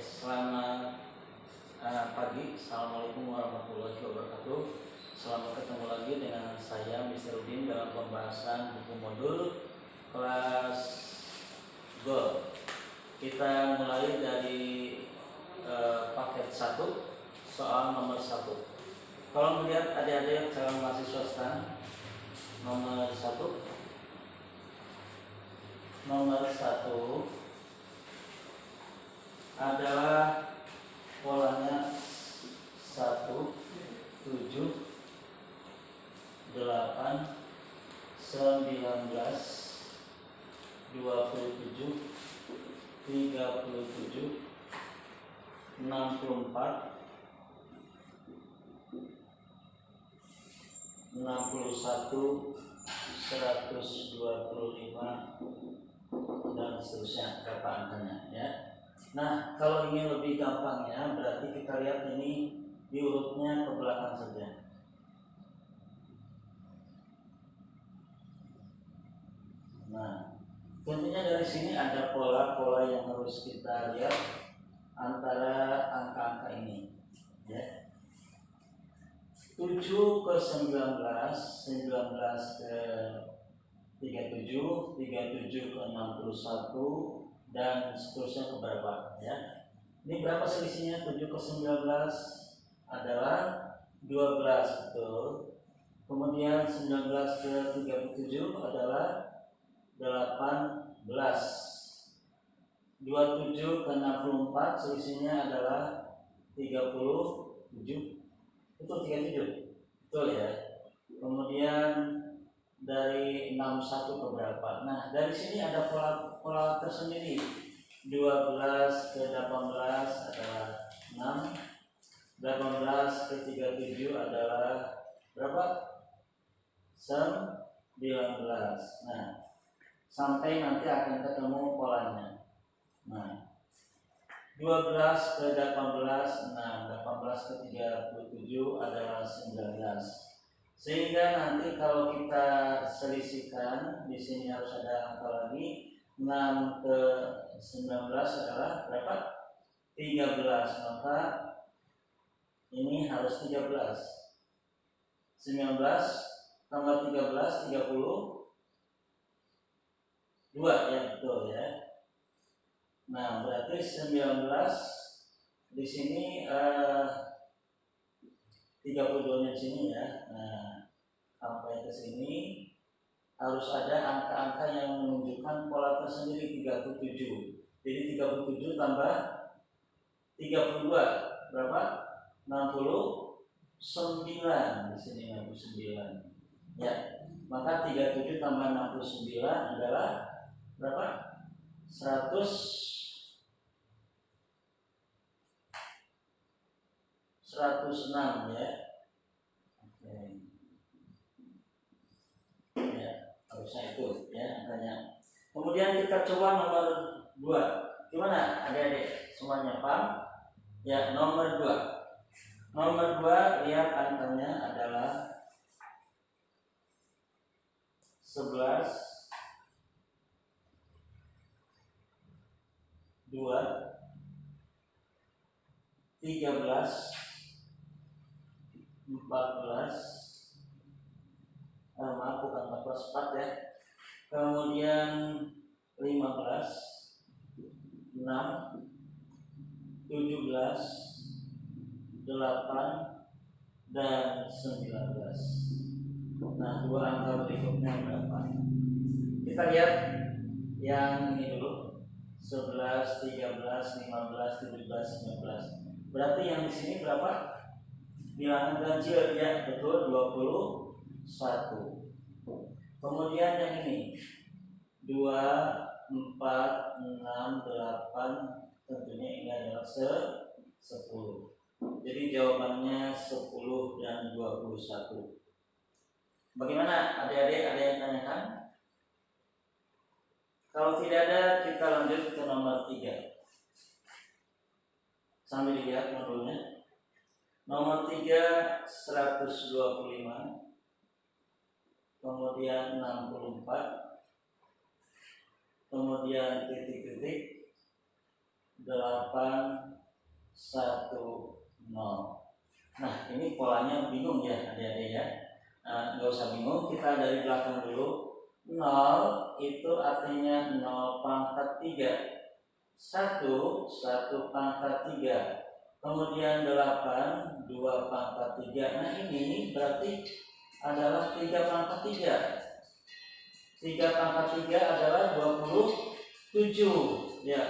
Selamat pagi. Assalamualaikum warahmatullahi wabarakatuh. Selamat ketemu lagi dengan saya Mr. Udin dalam pembahasan buku modul kelas Gold. Kita mulai dari paket 1, soal nomor 1. Kalau melihat adik-adik calon mahasiswa STAN, nomor 1 adalah polanya 1, 7, 8, 19, 27, 37, 64, 61, 125, dan seterusnya, berapa angkanya ya. Nah, kalau ingin lebih gampangnya berarti kita lihat ini diurutnya ke belakang saja. Nah, tentunya dari sini ada pola-pola yang harus kita lihat antara angka-angka ini ya. 7 ke 19, 19 ke 37, 37 ke 61, dan seterusnya ke berapa ya. Ini berapa selisihnya? 7 ke 19 adalah 12, betul. Kemudian 19 ke 37 adalah 18. 27 ke 64 selisihnya adalah 37. Betul, 37. Betul ya. Kemudian dari 61 ke berapa? Nah, dari sini ada pola tersendiri. 12 ke 18 adalah 6. 18 ke 37 adalah berapa? 19. Nah, sampai nanti akan ketemu polanya. Nah, 12 ke 18, 6. 18 ke 37 adalah 19. Sehingga nanti kalau kita selisihkan, di sini harus ada angka lagi. 6 ke 19 adalah berapa? 13. Maka ini harus 13. 19 tambah 13, 32 ya, betul ya. Nah, berarti 19 di sini 32-nya di sini ya. Nah, sampai ke sini harus ada angka-angka yang menunjukkan pola tersendiri, 37. Jadi 37 tambah 32 berapa? 69. Di sini 69. Ya. Maka 37 tambah 69 adalah berapa? 106 ya. Oke. Ya, harusnya itu ya angkanya. Kemudian kita coba nomor 2. Gimana adik-adik? Semuanya paham? Ya, nomor 2. Nomor 2 lihat angkanya adalah 11, 2, 13, 14, maaf bukan 14, 4 ya. Kemudian 15, 6, 17, 8, dan 19. Nah, dua angka berikutnya berapa? Kita lihat yang ini dulu. 11, 13, 15, 17, 19. Berarti yang di sini berapa? Bilangan ganjil ya, betul, 21. Kemudian yang ini 2, 4, 6, 8. Tentunya ini adalah 10. Jadi jawabannya 10 dan 21. Bagaimana adik-adik, ada yang tanyakan? Kalau tidak ada, kita lanjut ke nomor 3. Sambil dilihat modulnya. Nomor 3 125, kemudian 64, kemudian titik-titik, 8, Nah, ini polanya bingung ya adik-adik ya. Nggak usah bingung, kita dari belakang dulu. 0 itu artinya 0 pangkat 3. 1 pangkat 3. Kemudian 8 2 pangkat 3. Nah, ini berarti adalah 3 pangkat 3. 3 pangkat 3 adalah 27 ya.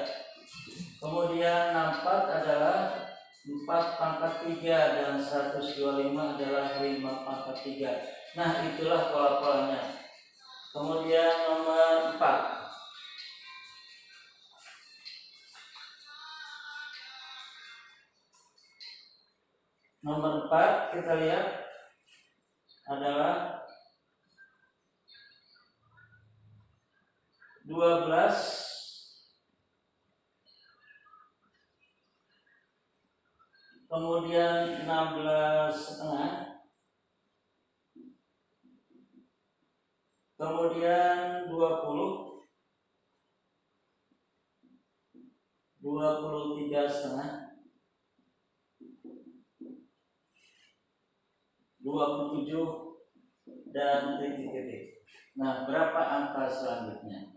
Kemudian 64 adalah 4 pangkat 3 dan 125 adalah 5 pangkat 3. Nah, itulah pola-polanya. Kemudian nomor 4. Nomor 4 kita lihat adalah 12 kemudian 16,5 kemudian 20 23,5 27 dan titik-titik. Nah, berapa angka selanjutnya?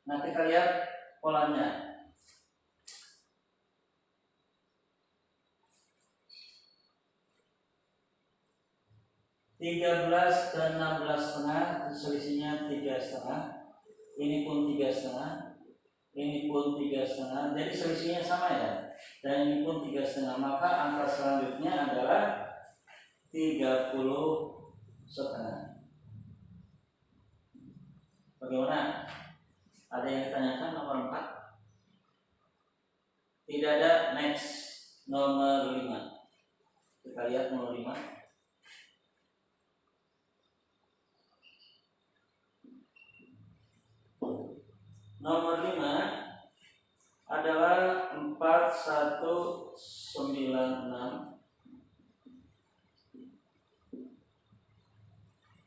Nah, kita lihat polanya. 13 ke 16,5 selisihnya 3,5. Ini pun 3,5. Ini pun 3,5. Jadi selisihnya sama ya. Dan ini pun 3,5. Maka angka selanjutnya adalah 30,5. Bagaimana? Ada yang ditanyakan nomor 4? Tidak ada. Next, nomor 5. Kita lihat nomor 5. Nomor 5 adalah 4196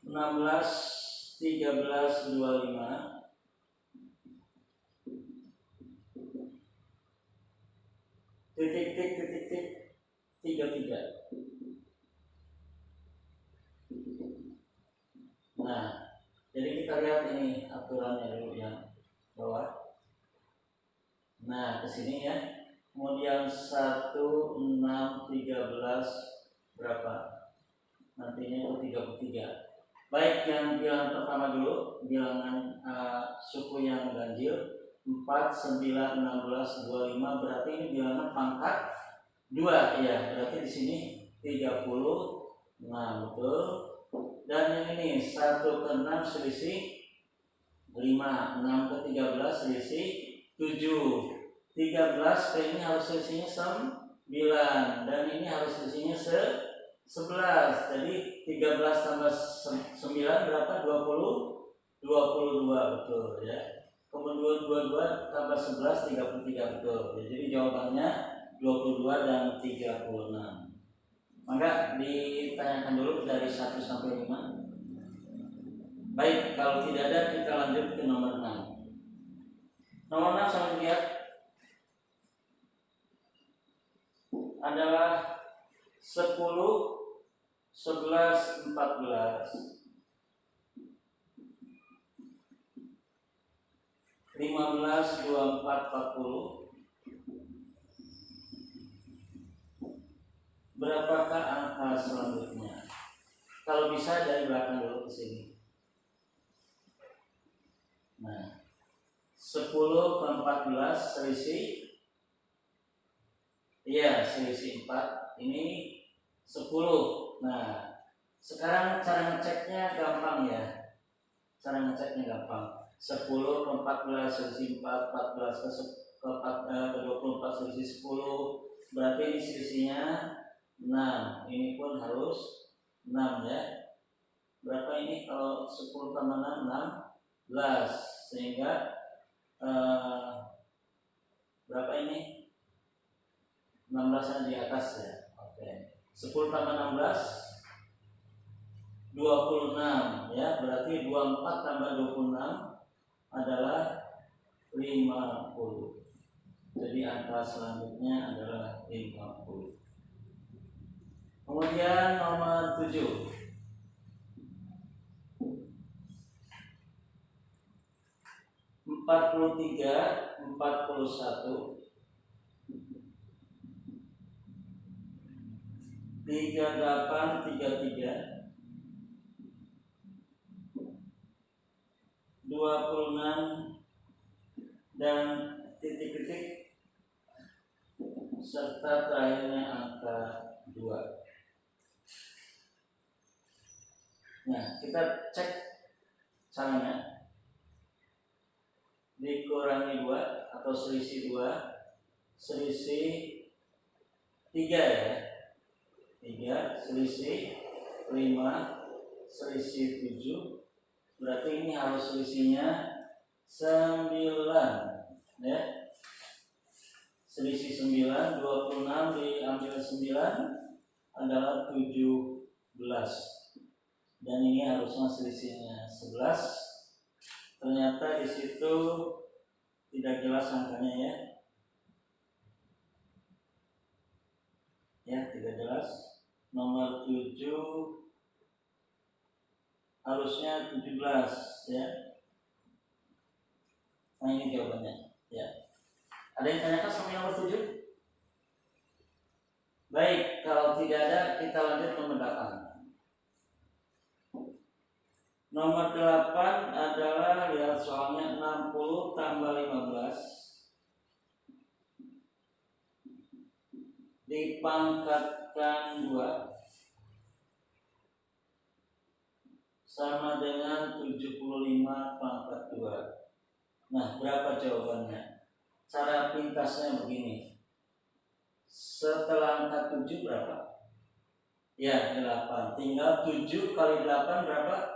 16 13 25 titik 33. Nah, jadi kita lihat ini aturannya dulu yang bawah. Nah, ke sini ya. Kemudian 1 6 13 berapa? Nantinya itu 33. Baik, yang bilangan pertama dulu, bilangan suku yang ganjil 4 9 16 25, berarti ini bilangan pangkat 2 ya. Berarti di sini 36, betul. Dan yang ini 1 ke 6 selisih 5, 6 ke 13 selisih 7. 13 ke ini harus selisihnya 9 dan ini harus selisihnya 11. Jadi 13 tambah 9 berapa? 22, betul ya. Kemudian 22 tambah 11 33, betul. Jadi jawabannya 22 dan 36. Maka ditanyakan dulu dari 1 sampai 5. Baik, kalau tidak ada kita lanjut ke nomor 6. Nomor 6 sama lihat adalah 10 11 14 15 24 40. Berapakah angka selanjutnya? Kalau bisa dari belakang dulu ke sini. Nah, 10 ke 14 selisih. Iya, selisih 4. Ini 10. Nah, sekarang cara ngeceknya gampang ya. Cara ngeceknya gampang. 10 ke 14 selisih 4, 14 ke 24 selisih 10. Berarti ini selisihnya 6. Ini pun harus 6 ya. Berapa ini kalau 10 tambah 6? 16. Sehingga berapa ini? 16 di atas ya. Oke. 10 tambah 16 26 ya. Berarti 24 tambah 26 adalah 50. Jadi angka selanjutnya adalah 50. Kemudian nomor 7. 43, 41, 38, 33, 26 dan titik-titik serta terakhirnya angka 2. Nah, kita cek caranya. Dikurangi 2 atau selisih 2, selisih 3 ya. 3, selisih 5, selisih 7. Berarti ini harus selisihnya 9 ya. Selisih 9, 26 diambil 9 adalah 17. Dan ini harusnya selisihnya 11. Ternyata di situ tidak jelas angkanya ya. Ya, tidak jelas. Nomor 7 harusnya 17 ya. Nah, ini jawabannya ya. Ada yang tanyakan sampai nomor 7? Baik, kalau tidak ada kita lanjut nomor 8. Nomor 8 adalah, lihat soalnya, 60 tambah 15 dipangkatkan 2 sama dengan 75 pangkat 2. Nah, berapa jawabannya? Cara pintasnya begini. Setelah angka 7 berapa? Ya, 8. Tinggal 7 kali 8 berapa?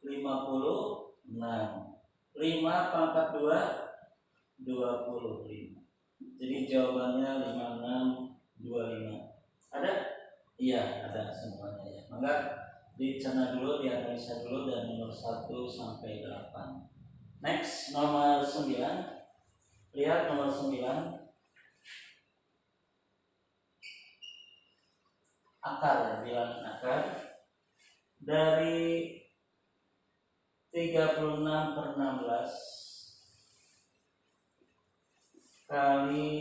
56. 5 pangkat 2 25. Jadi jawabannya 5625. Ada? Iya, ada semuanya ya. Maka dicerna dulu, dianalisa dulu, dan nomor 1 sampai 8. Next, nomor 9. Lihat nomor 9. Akar ya, bilangan akar. Dari 36 per 16 kali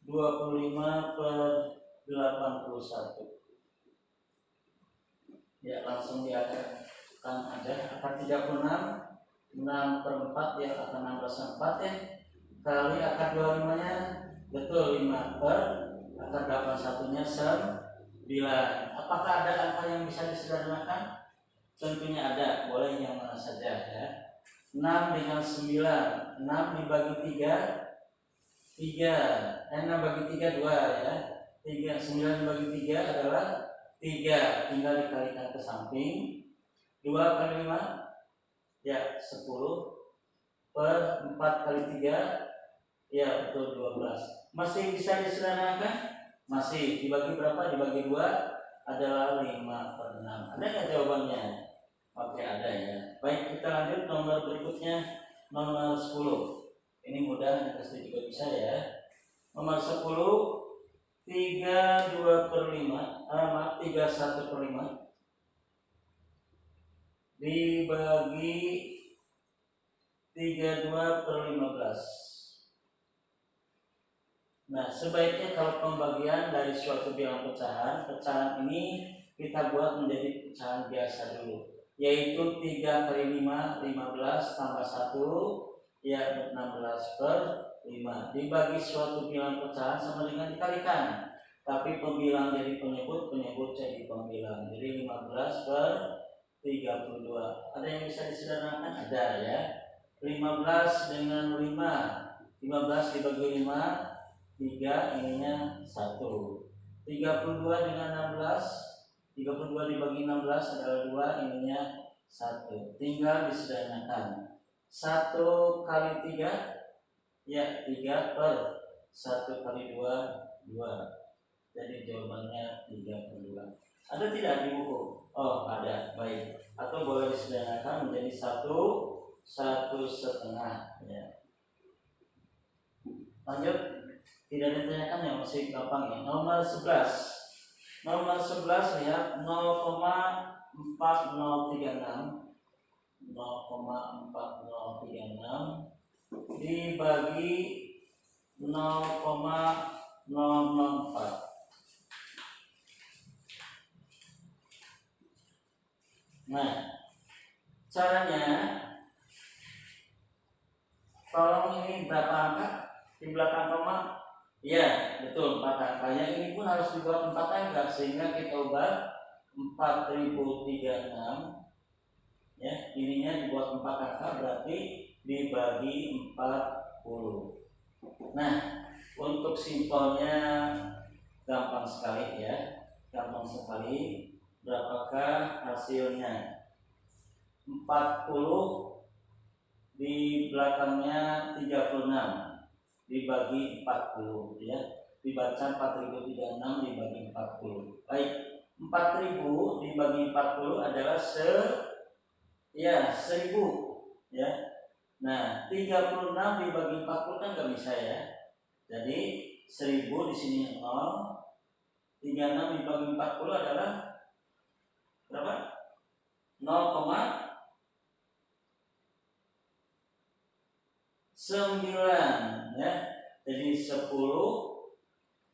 25 per 81. Ya, langsung diakarkan aja. Akar 36, 6 per 4 ya, akar 16 4 ya. Kali akar 25 nya, betul 5 per akar 81 nya 9. Apakah ada angka yang bisa disederhanakan? Tentunya ada, boleh yang mana saja ya. 6 dengan 9, 6 dibagi 3, 6 bagi 3 2 ya. 9 dibagi 3 adalah 3, tinggal dikalikan ke samping. 2 kali 5 ya 10 per 4 kali 3 ya betul 12. Masih bisa disederhanakan? Masih. Dibagi berapa? Dibagi 2 adalah 5 per 6. Ada nggak jawabannya? Oke, ada ya. Baik, kita lanjut nomor berikutnya, nomor 10. Ini mudah, yang pasti juga bisa ya. Nomor 10, 32 per 5, 31 per 5 dibagi 32 per 15. Nah, sebaiknya kalau pembagian dari suatu bilangan pecahan ini kita buat menjadi pecahan biasa dulu, yaitu 3 kali 5, 15 tambah 1 ya 16 per 5 dibagi suatu bilangan pecahan sama dengan dikalikan, tapi pembilang jadi penyebut, penyebut jadi pembilang, jadi 15 per 32. Ada yang bisa disederhanakan? Ada ya. 15 dengan 5, 15 dibagi 5 3, ininya 1. 32 dengan 16, 32 dibagi 16 adalah 2, ininya 1. Tinggal disederhanakan. 1 kali 3 ya 3 per 1 kali 2 2. Jadi jawabannya 3 per 2. Ada tidak di buku? Oh, ada. Baik. Atau boleh disederhanakan menjadi 1 1/2 ya. Lanjut, tidak ditanyakan ya, masih gampang ya. Nomor 11. Nomor 11 lihat 0,4036 dibagi 0,004. Nah, caranya tolong ini berapa angka di belakang koma? Ya, betul, 4 angka. Yang ini pun harus dibuat 4 angka sehingga kita ubah 4036. Ya, ininya dibuat 4 angka berarti dibagi 40. Nah, untuk simpelnya gampang sekali ya. Gampang sekali. Berapakah hasilnya? 40 di belakangnya 36 dibagi 40 ya. Dibaca 4036 dibagi 40. Baik, 4000 dibagi 40 adalah 1000 ya. Nah, 36 dibagi 40 kan nggak bisa ya. Jadi 1000 di sini 0. 36 dibagi 40 adalah berapa? 0,9 ya. Jadi 10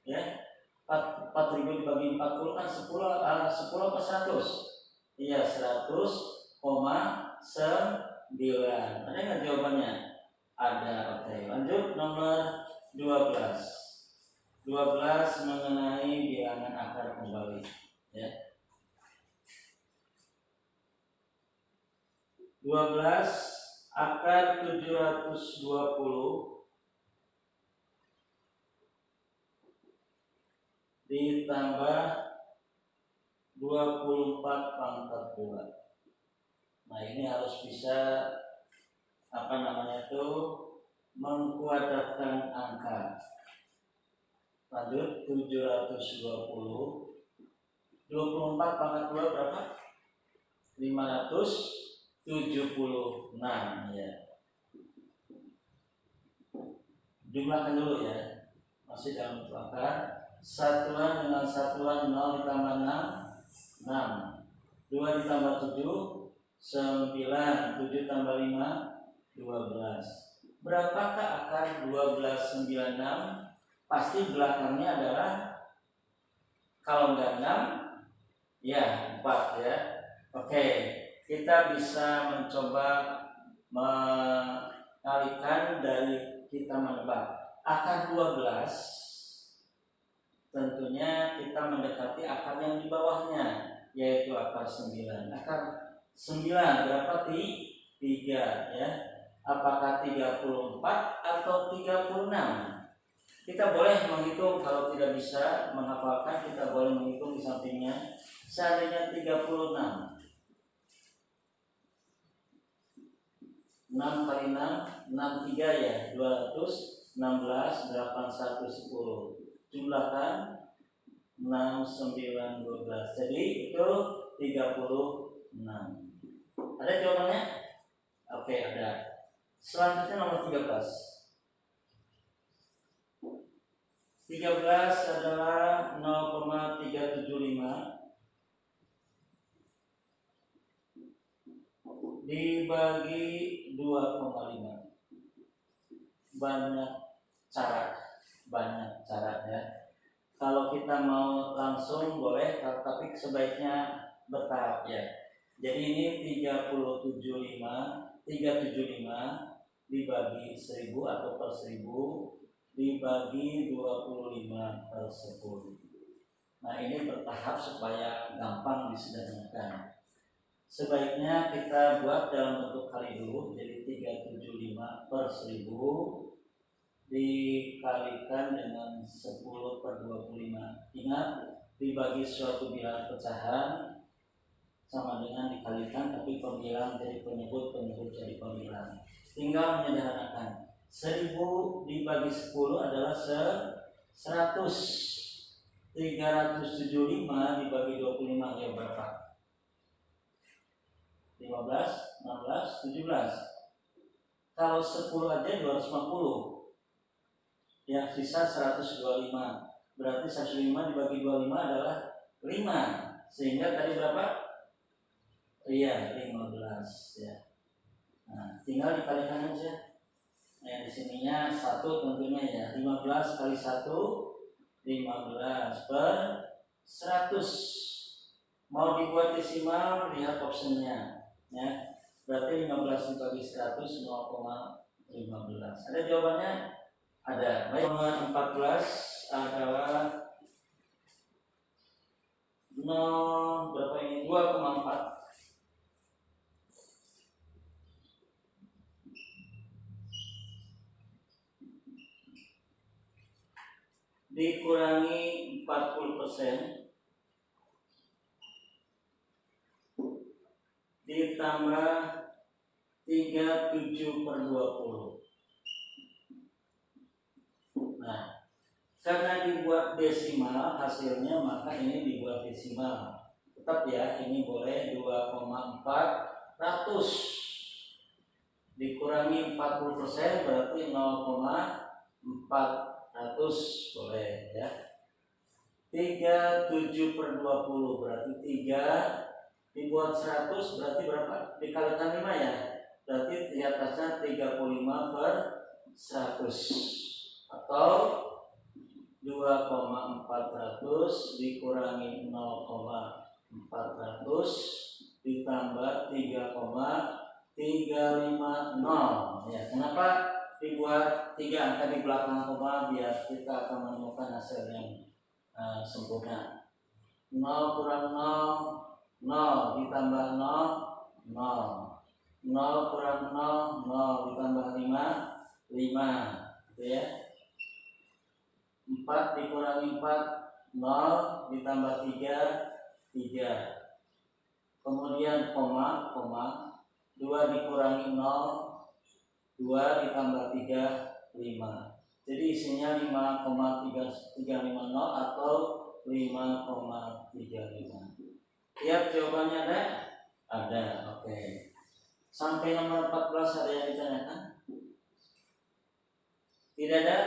ya. 4000 dibagi 40 kan 10 apa 100? Iya, 100,9. Ada nggak jawabannya? Ada. Oke, lanjut nomor 12. 12 mengenai bilangan akar kembali ya. 12 akar 720 ditambah 24 pangkat 2. Nah, ini harus bisa mengkuadratkan angka. Lanjut, 720 24 pangkat 2 berapa? 576 ya. Jumlahkan dulu ya. Masih dalam angka. Satuan dengan satuan 0 ditambah 6 2 ditambah 7 9 7 tambah 5 12. Berapakah akar 1296? Pasti belakangnya adalah kalau enggak 6 ya 4 ya. Oke, kita bisa mencoba mengalihkan dari kita menebak akar 12. Tentunya kita mendekati akar yang di bawahnya, yaitu akar 9. Akar 9 berapa? 3 ya. Apakah 34 atau 36? Kita boleh menghitung. Kalau tidak bisa menghafalkan, kita boleh menghitung di sampingnya. Seandainya 36, 6 kali 6 63 ya, 216 8 1 10. Jumlahkan 6 9 12. Jadi itu 36. Ada jawabannya? Oke, ada. Selanjutnya nomor 13. 13 adalah 0,375 dibagi 2,5. Banyak cara ya. Kalau kita mau langsung boleh, tapi sebaiknya bertahap ya. Jadi ini 375 dibagi 1000 atau per 1000 dibagi 25 per 10. Nah, ini bertahap supaya gampang disederhanakan. Sebaiknya kita buat dalam bentuk kali dulu. Jadi 375 per 1000 dikalikan dengan 10 per 25. Ingat, dibagi suatu bilangan pecahan sama dengan dikalikan, tapi pembilang jadi penyebut jadi pembilang. Tinggal menyederhanakan. 1000 dibagi 10 adalah 100. 375 dibagi 25 ya berapa? 15, 16, 17. Kalau 10 aja 250. Ya, yang sisa 125. Berarti 105 dibagi 25 adalah 5. Sehingga tadi berapa? Iya, 15 ya. Nah, tinggal dikalikan aja. Nah, di sininya 1 tentunya ya. 15 kali 1 15 per 100. Mau dibuat desimal, lihat optionnya ya. Berarti 15 dibagi 100 0,15. Ada jawabannya? Ada. Baik, 14 adalah 0 berapa ini? 2,4 dikurangi 40% ditambah 37/20. Nah, karena dibuat desimal hasilnya, maka ini dibuat desimal. Tetap ya, ini boleh 2,400 dikurangi 40% berarti 0,400 boleh ya. 37/20 berarti 3 dibuat 100 berarti berapa? Dikalikan 5 ya. Berarti di atasnya 35/100 atau 2,400 dikurangi 0,400 ditambah 3,350 ya. Kenapa dibuat 3 angka di belakang koma? Biar kita akan menemukan hasil yang sempurna. 0 kurang 0 0 ditambah 0 0 0 kurang 0 0 ditambah 5 5 gitu ya. 4 dikurangi 4 0 ditambah 3 3. Kemudian koma 2 dikurangi 0 2 ditambah 3 5. Jadi isinya 5,350 atau 5,35. Lihat jawabannya ada? Ada, oke. Sampai nomor 14 ada yang ditanyakan? Tidak ada?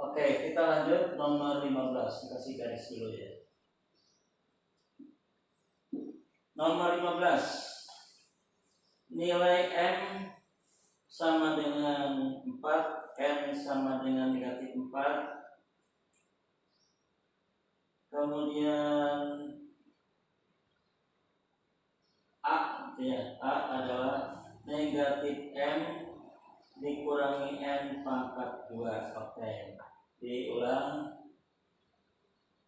Oke, kita lanjut nomor 15. Kasih garis dulu ya. Nomor 15. Nilai M sama dengan 4, N sama dengan negatif 4. Kemudian A adalah negatif M dikurangi N pangkat 2. Oke, diulang.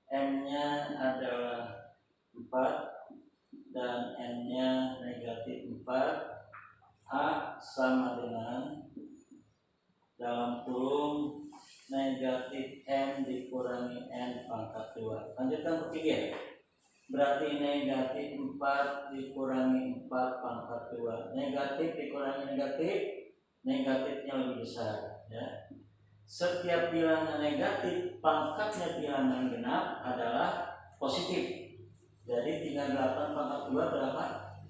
M-nya adalah 4 dan N-nya negatif 4. A sama dengan dalam kurung negatif M dikurangi N pangkat 2. Lanjutkan berpikir. Berarti negatif 4 dikurangi 4 pangkat 2. Negatif dikurangi negatif, negatifnya lebih besar ya. Setiap bilangan negatif pangkatnya bilangan genap adalah positif. Jadi 38 pangkat 2 berapa?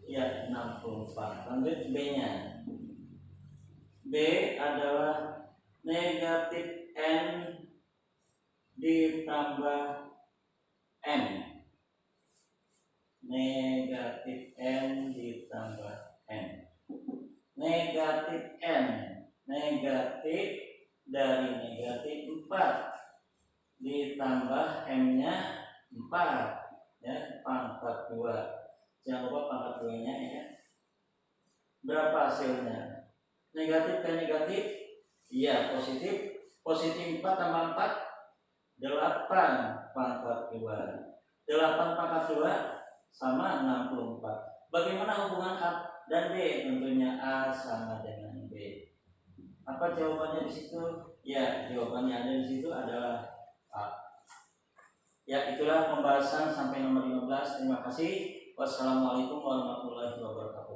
Ya 64. Lanjut B-nya. B adalah negatif N ditambah M. Negatif N ditambah N. Negatif N, negatif dari negatif 4 ditambah M-nya 4 ya, pangkat 2. Jangan lupa pangkat 2-nya ya. Berapa hasilnya? Negatif ke negatif? Iya, positif. Positif 4 tambah 4 8 pangkat 2. 8 pangkat 2 sama 64. Bagaimana hubungan A dan B? Tentunya A sama dengan B. Apa jawabannya di situ? Ya, jawabannya ada di situ adalah A. Ya, itulah pembahasan sampai nomor 15. Terima kasih. Wassalamualaikum warahmatullahi wabarakatuh.